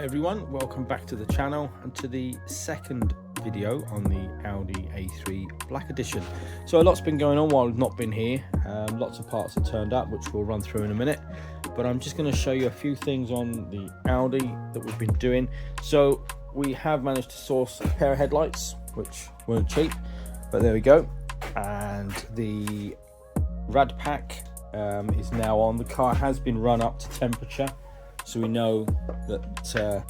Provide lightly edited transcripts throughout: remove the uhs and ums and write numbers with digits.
everyone, welcome back to the channel and to the second video on the Audi A3 Black Edition. So a lot's been going on while I've not been here. Lots of parts have turned up, which we'll run through in a minute, but I'm just going to show you a few things on the Audi that we've been doing. So we have managed to source a pair of headlights, which weren't cheap, but there we go. And the rad pack is now on. The car has been run up to temperature, so we know that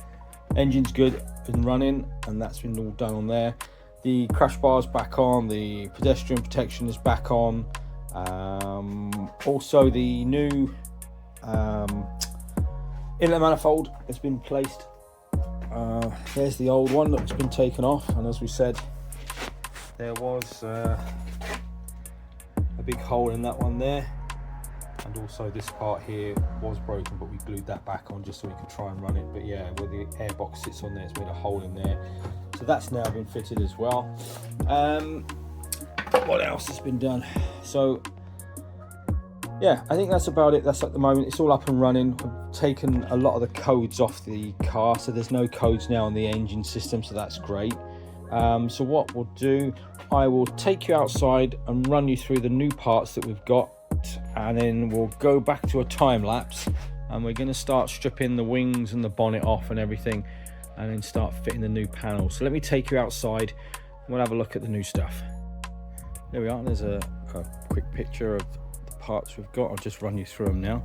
engine's good and running, and that's been all done on there. The crash bar's back on, the pedestrian protection is back on. Also the new inlet manifold has been placed. There's the old one that's been taken off, and as we said, there was a big hole in that one there. And also this part here was broken, but we glued that back on just so we could try and run it. But yeah, where the airbox sits on there, it's made a hole in there, so that's now been fitted as well. What else has been done? So yeah, I think that's about it. That's at the moment, it's all up and running. I've taken a lot of the codes off the car, so there's no codes now on the engine system, so that's great. So what we'll do, I will take you outside and run you through the new parts that we've got, and then we'll go back to a time lapse, and we're going to start stripping the wings and the bonnet off and everything, and then start fitting the new panels. So let me take you outside and we'll have a look at the new stuff. There we are. There's a quick picture of the parts we've got. I'll just run you through them now.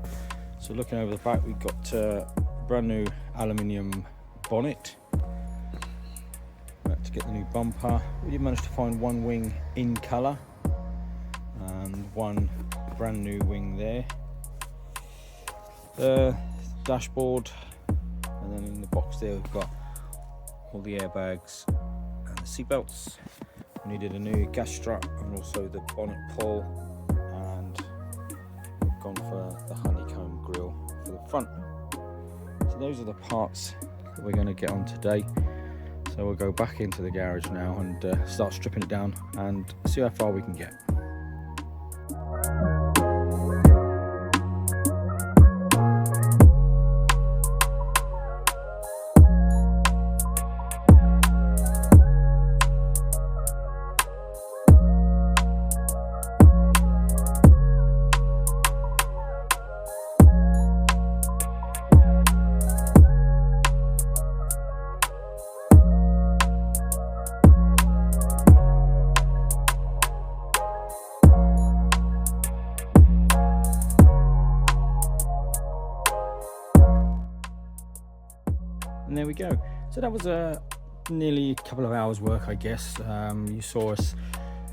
So looking over the back, we've got a brand new aluminium bonnet. To get the new bumper, we did manage to find one wing in colour and one brand new wing there. The dashboard, and then in the box there we've got all the airbags and the seat belts. We needed a new gas strap and also the bonnet pull, and we've gone for the honeycomb grille for the front. So those are the parts that we're going to get on today. So we'll go back into the garage now and start stripping it down and see how far we can get. And there we go. So that was nearly a couple of hours work, I guess. You saw us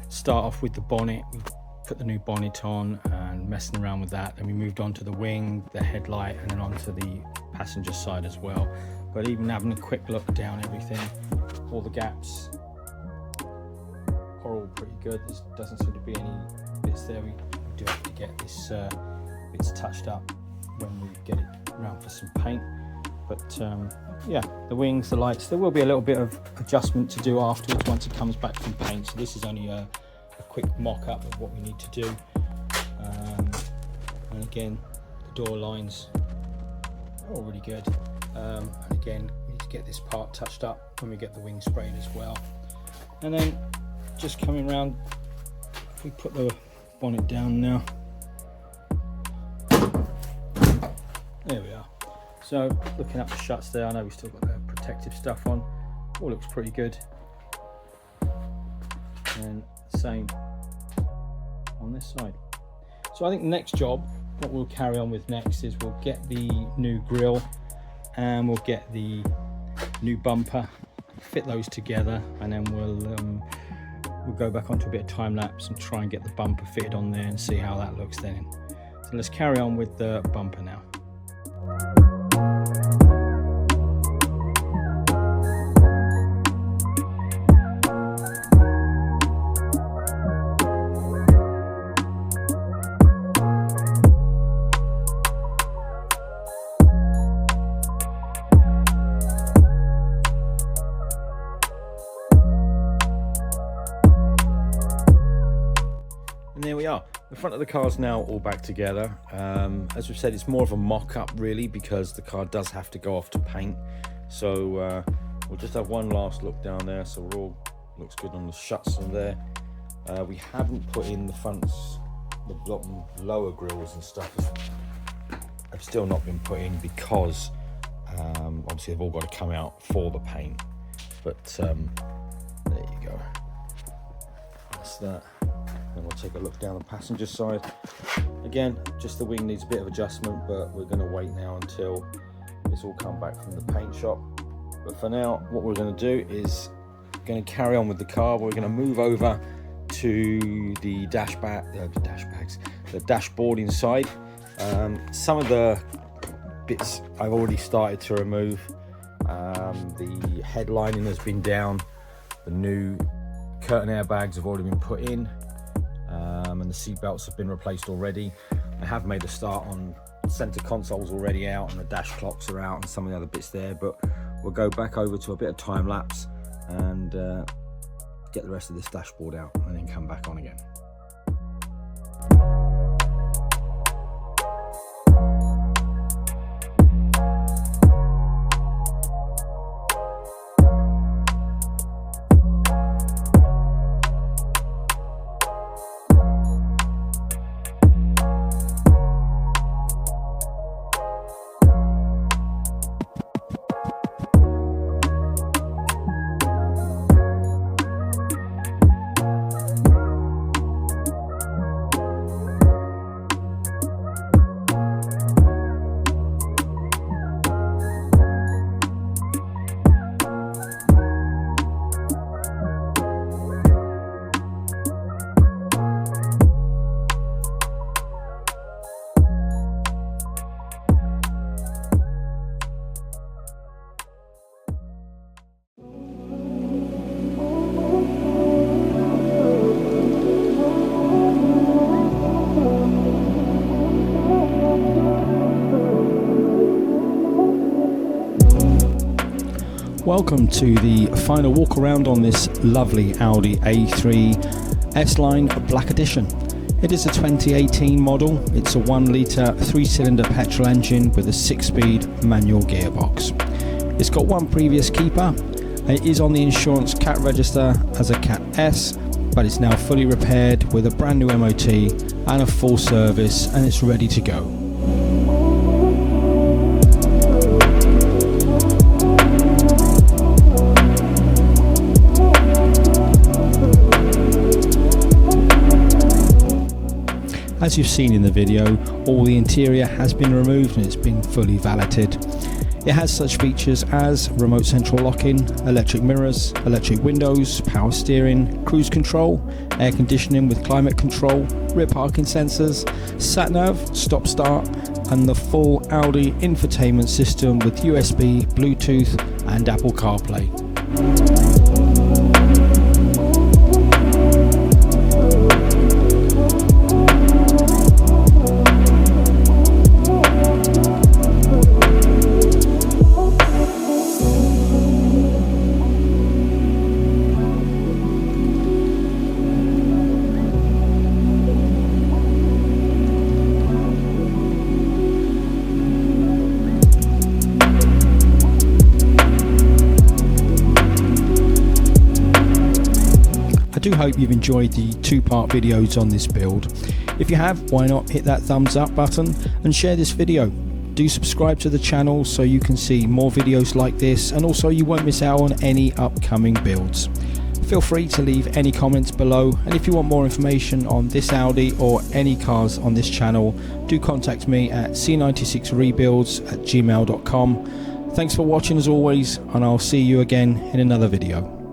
start off with the bonnet. We put the new bonnet on and messing around with that. Then we moved on to the wing, the headlight, and then onto the passenger side as well. But even having a quick look down everything, all the gaps are all pretty good. There doesn't seem to be any bits there. We do have to get this bits touched up when we get it around for some paint. But yeah, the wings, the lights, there will be a little bit of adjustment to do afterwards once it comes back from paint. So this is only a quick mock-up of what we need to do. And again, the door lines are all really good. And again, we need to get this part touched up when we get the wing sprayed as well. And then just coming around, if we put the bonnet down now, there we are. So looking at the shuts there, I know we've still got the protective stuff on. All looks pretty good. And same on this side. So I think the next job, what we'll carry on with next, is we'll get the new grille and we'll get the new bumper, fit those together, and then we'll go back onto a bit of time lapse and try and get the bumper fitted on there and see how that looks then. So let's carry on with the bumper now. And there we are. The front of the car is now all back together. As we've said, it's more of a mock-up really, because the car does have to go off to paint. So we'll just have one last look down there. So we're all looks good on the shuts on there. We haven't put in the fronts, the bottom lower grills and stuff have still not been put in because obviously they've all got to come out for the paint. But there you go, that's that. And we'll take a look down the passenger side. Again, just the wing needs a bit of adjustment, but we're going to wait now until it's all come back from the paint shop. But for now, what we're going to do is going to carry on with the car. We're going to move over to the the dashboard inside. Some of the bits I've already started to remove. The headlining has been down. The new curtain airbags have already been put in. And the seat belts have been replaced already. I have made a start on center consoles already out, and the dash clocks are out and some of the other bits there, but we'll go back over to a bit of time lapse and get the rest of this dashboard out and then come back on again. Welcome to the final walk around on this lovely Audi A3 S-Line Black Edition. It is a 2018 model. It's a 1 litre 3-cylinder petrol engine with a 6-speed manual gearbox. It's got one previous keeper. It is on the insurance CAT register as a CAT S, but it's now fully repaired with a brand new MOT and a full service, and it's ready to go. As you've seen in the video, all the interior has been removed and it's been fully valeted. It has such features as remote central locking, electric mirrors, electric windows, power steering, cruise control, air conditioning with climate control, rear parking sensors, sat-nav, stop-start, and the full Audi infotainment system with USB, Bluetooth and Apple CarPlay. I do hope you've enjoyed the 2-part videos on this build. If you have, why not hit that thumbs up button and share this video. Do subscribe to the channel so you can see more videos like this, and also you won't miss out on any upcoming builds. Feel free to leave any comments below, and if you want more information on this Audi or any cars on this channel, do contact me at c96rebuilds@gmail.com. Thanks for watching as always, and I'll see you again in another video.